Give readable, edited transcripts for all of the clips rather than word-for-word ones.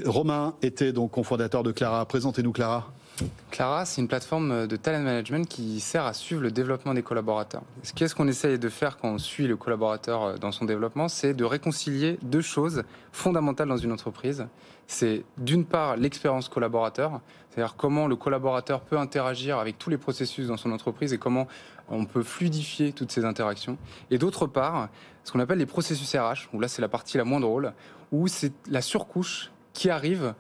Romain était donc cofondateur de Clara. Présentez-nous Clara. Clara, c'est une plateforme de talent management qui sert à suivre le développement des collaborateurs. Qu'est-ce qu'on essaye de faire quand on suit le collaborateur dans son développement? C'est de réconcilier deux choses fondamentales dans une entreprise. C'est d'une part l'expérience collaborateur, c'est-à-dire comment le collaborateur peut interagir avec tous les processus dans son entreprise et comment on peut fluidifier toutes ces interactions. Et d'autre part, ce qu'on appelle les processus RH, où là c'est la partie la moins drôle, où c'est la surcouche qui arrive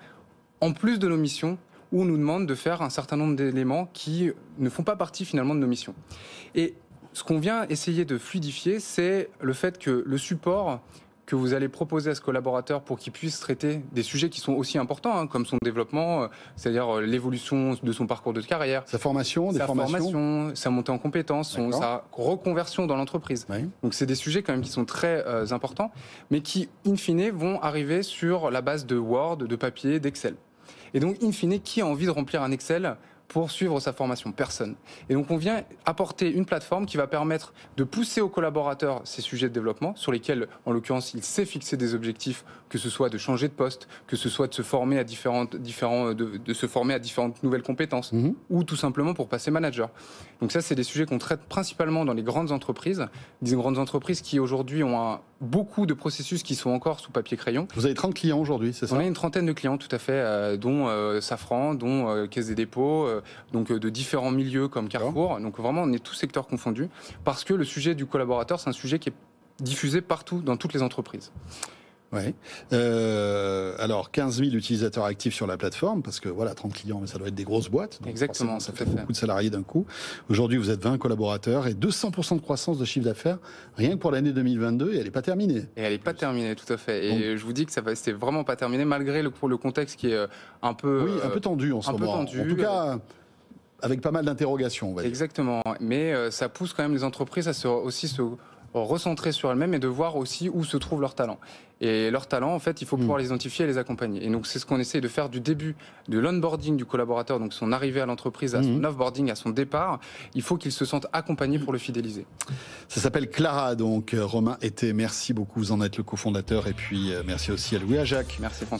en plus de nos missions, où on nous demande de faire un certain nombre d'éléments qui ne font pas partie finalement de nos missions. Et ce qu'on vient essayer de fluidifier, c'est le fait que le support que vous allez proposer à ce collaborateur pour qu'il puisse traiter des sujets qui sont aussi importants, comme son développement, c'est-à-dire l'évolution de son parcours de carrière, sa formation, sa montée en compétences, sa reconversion dans l'entreprise. Oui. Donc c'est des sujets quand même qui sont très importants, mais qui, in fine, vont arriver sur la base de Word, de papier, d'Excel. Et donc, in fine, qui a envie de remplir un Excel pour suivre sa formation? Personne. Et donc, on vient apporter une plateforme qui va permettre de pousser aux collaborateurs ces sujets de développement sur lesquels, en l'occurrence, il sait fixer des objectifs, que ce soit de changer de poste, que ce soit de se former à différentes nouvelles compétences, ou tout simplement pour passer manager. Donc ça, c'est des sujets qu'on traite principalement dans les grandes entreprises, des grandes entreprises qui aujourd'hui ont beaucoup de processus qui sont encore sous papier crayon. Vous avez 30 clients aujourd'hui, c'est ça? On a une trentaine de clients, tout à fait, dont Safran, dont Caisse des dépôts, donc de différents milieux comme Carrefour. Donc vraiment, on est tous secteurs confondus, parce que le sujet du collaborateur, c'est un sujet qui est diffusé partout, dans toutes les entreprises. Oui. Alors, 15 000 utilisateurs actifs sur la plateforme, parce que voilà, 30 clients, mais ça doit être des grosses boîtes. Donc exactement, ça fait beaucoup de salariés d'un coup. Aujourd'hui, vous êtes 20 collaborateurs et 200% de croissance de chiffre d'affaires, rien que pour l'année 2022, et elle n'est pas terminée. Et elle n'est pas terminée, tout à fait. Et donc, je vous dis que c'était vraiment pas terminé, malgré le contexte qui est un peu... Oui, un peu tendu en ce moment. En tout cas... avec pas mal d'interrogations, on va dire. Exactement, mais ça pousse quand même les entreprises à se recentrer sur elles-mêmes et de voir aussi où se trouvent leurs talents. Et leurs talents, en fait, il faut pouvoir les identifier et les accompagner. Et donc, c'est ce qu'on essaie de faire du début de l'onboarding du collaborateur, donc son arrivée à l'entreprise, à son offboarding, à son départ. Il faut qu'il se sente accompagné pour le fidéliser. Ça s'appelle Clara, donc Romain était. Merci beaucoup, vous en êtes le cofondateur. Et puis, merci aussi à Louis, à Jacques. Merci François.